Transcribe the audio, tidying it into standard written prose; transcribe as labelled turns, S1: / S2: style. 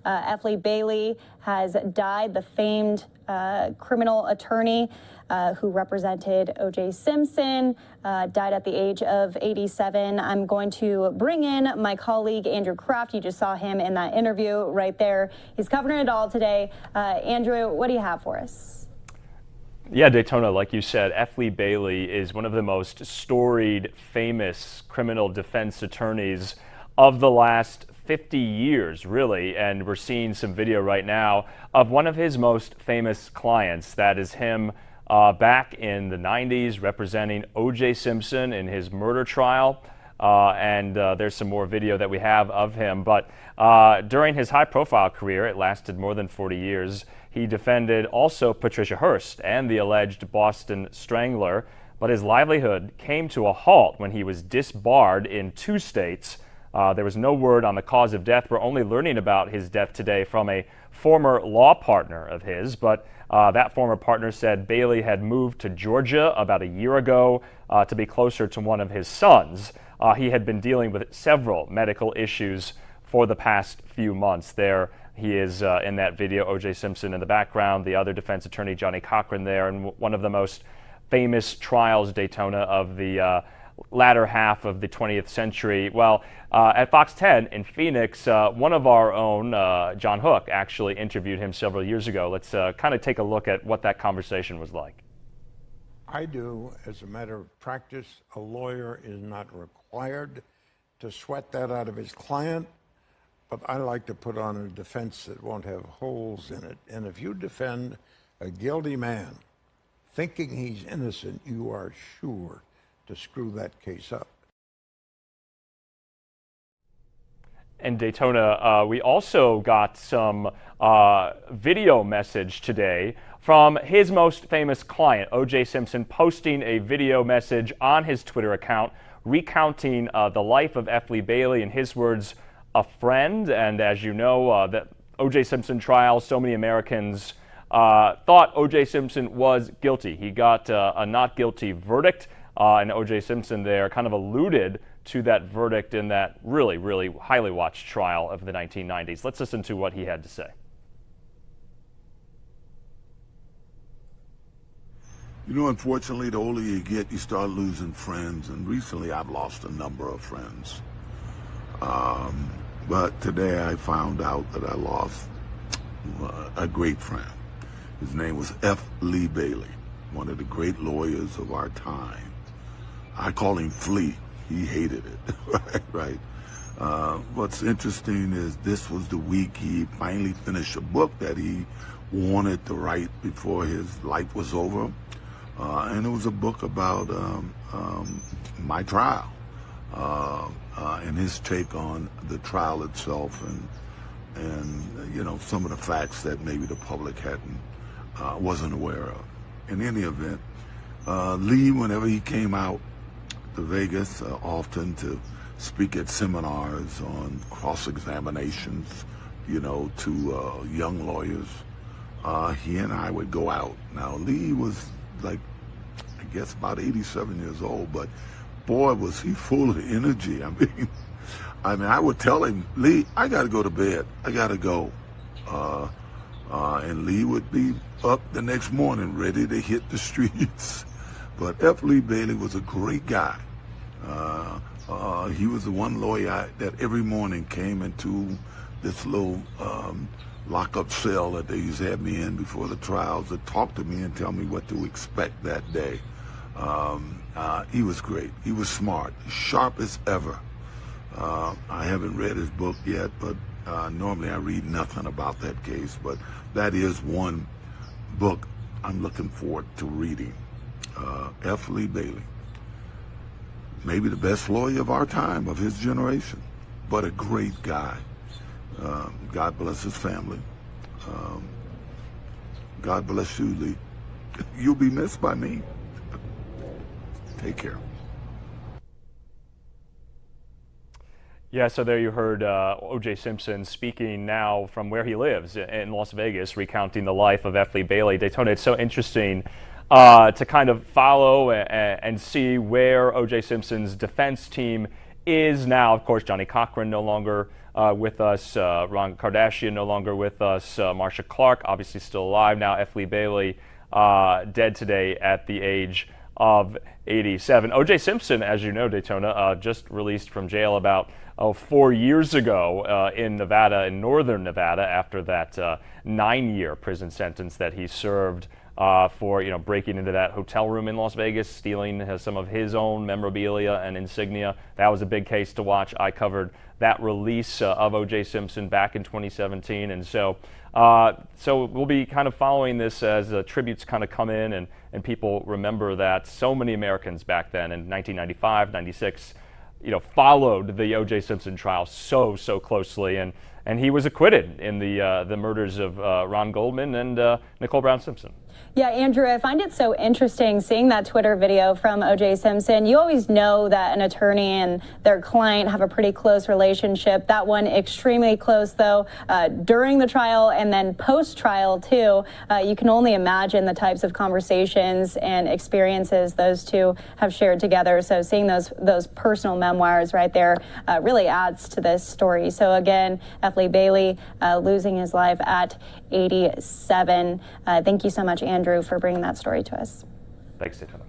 S1: F. Lee Bailey has died, the famed criminal attorney who represented O.J. Simpson, died at the age of 87. I'm going to bring in my colleague, Andrew Kraft. You just saw him in that interview right there. He's covering it all today. Andrew, what do you have for us?
S2: Yeah, Daytona, like you said, F. Lee Bailey is one of the most storied, famous criminal defense attorneys of the last 50 years, really. And we're seeing some video right now of one of his most famous clients. That is him back in the 90s representing O.J. Simpson in his murder trial. There's some more video that we have of him. But during his high-profile career, it lasted more than 40 years, he defended also Patricia Hearst and the alleged Boston Strangler. But his livelihood came to a halt when he was disbarred in 2 states. There was no word on the cause of death. We're only learning about his death today from a former law partner of his. But that former partner said Bailey had moved to Georgia about a year ago to be closer to one of his sons. He had been dealing with several medical issues for the past few months. There he is in that video, O.J. Simpson in the background, the other defense attorney, Johnny Cochran, there, and one of the most famous trials, Daytona, of the latter half of the 20th century. Well, at Fox 10 in Phoenix, one of our own, John Hook, actually interviewed him several years ago. Let's kind of take a look at what that conversation was like.
S3: I do, as a matter of practice, a lawyer is not required to sweat that out of his client, but I like to put on a defense that won't have holes in it. And if you defend a guilty man thinking he's innocent, you are sure to screw that case up.
S2: And Daytona, we also got some video message today from his most famous client, O.J. Simpson, posting a video message on his Twitter account recounting the life of F. Lee Bailey. In his words, a friend. And as you know, the O.J. Simpson trial, so many Americans thought O.J. Simpson was guilty. He got a not guilty verdict. And O.J. Simpson there kind of alluded to that verdict in that really, really highly watched trial of the 1990s. Let's listen to what he had to say.
S4: You know, unfortunately, the older you get, you start losing friends. And recently, I've lost a number of friends. But today, I found out that I lost a great friend. His name was F. Lee Bailey, one of the great lawyers of our time. I call him Flea. He hated it, right? What's interesting is this was the week he finally finished a book that he wanted to write before his life was over. And it was a book about my trial and his take on the trial itself and you know, some of the facts that maybe the public wasn't aware of. In any event, Lee, whenever he came out to Vegas, often to speak at seminars on cross-examinations, you know, to young lawyers, he and I would go out. Now, Lee was like, I guess about 87 years old, but boy, was he full of energy. I mean, I would tell him, Lee, I got to go to bed. I got to go. And Lee would be up the next morning ready to hit the streets. But F. Lee Bailey was a great guy. He was the one lawyer that every morning came into this little lockup cell that they used to have me in before the trials to talk to me and tell me what to expect that day. He was great. He was smart, sharp as ever. I haven't read his book yet, but normally I read nothing about that case. But that is one book I'm looking forward to reading. F. Lee Bailey, maybe the best lawyer of our time, of his generation, but a great guy. God bless his family. God bless you, Lee. You'll be missed by me. Take care.
S2: Yeah, so there you heard O.J. Simpson speaking now from where he lives in Las Vegas, recounting the life of F. Lee Bailey. Daytona, it's so interesting to kind of follow and see where O.J. Simpson's defense team is now, of course, Johnny Cochran no longer with us, Ron Kardashian no longer with us, Marcia Clark obviously still alive now, F. Lee Bailey dead today at the age of 87. O.J. Simpson, as you know, Daytona, just released from jail about 4 years ago in Nevada, in northern Nevada, after that 9-year prison sentence that he served for breaking into that hotel room in Las Vegas, stealing some of his own memorabilia and insignia. That was a big case to watch. I covered that release of O.J. Simpson back in 2017, and so we'll be kind of following this as the tributes kind of come in, and people remember that so many Americans back then in 1995, 96, followed the O.J. Simpson trial so closely, and he was acquitted in the murders of Ron Goldman and Nicole Brown Simpson.
S1: Yeah, Andrew, I find it so interesting seeing that Twitter video from O.J. Simpson. You always know that an attorney and their client have a pretty close relationship. That one extremely close, though, during the trial and then post-trial, too. You can only imagine the types of conversations and experiences those two have shared together. So seeing those personal memoirs right there really adds to this story. So again, F. Lee Bailey losing his life at 87. Thank you so much, Andrew, for bringing that story to us.
S2: Thanks, Daytona.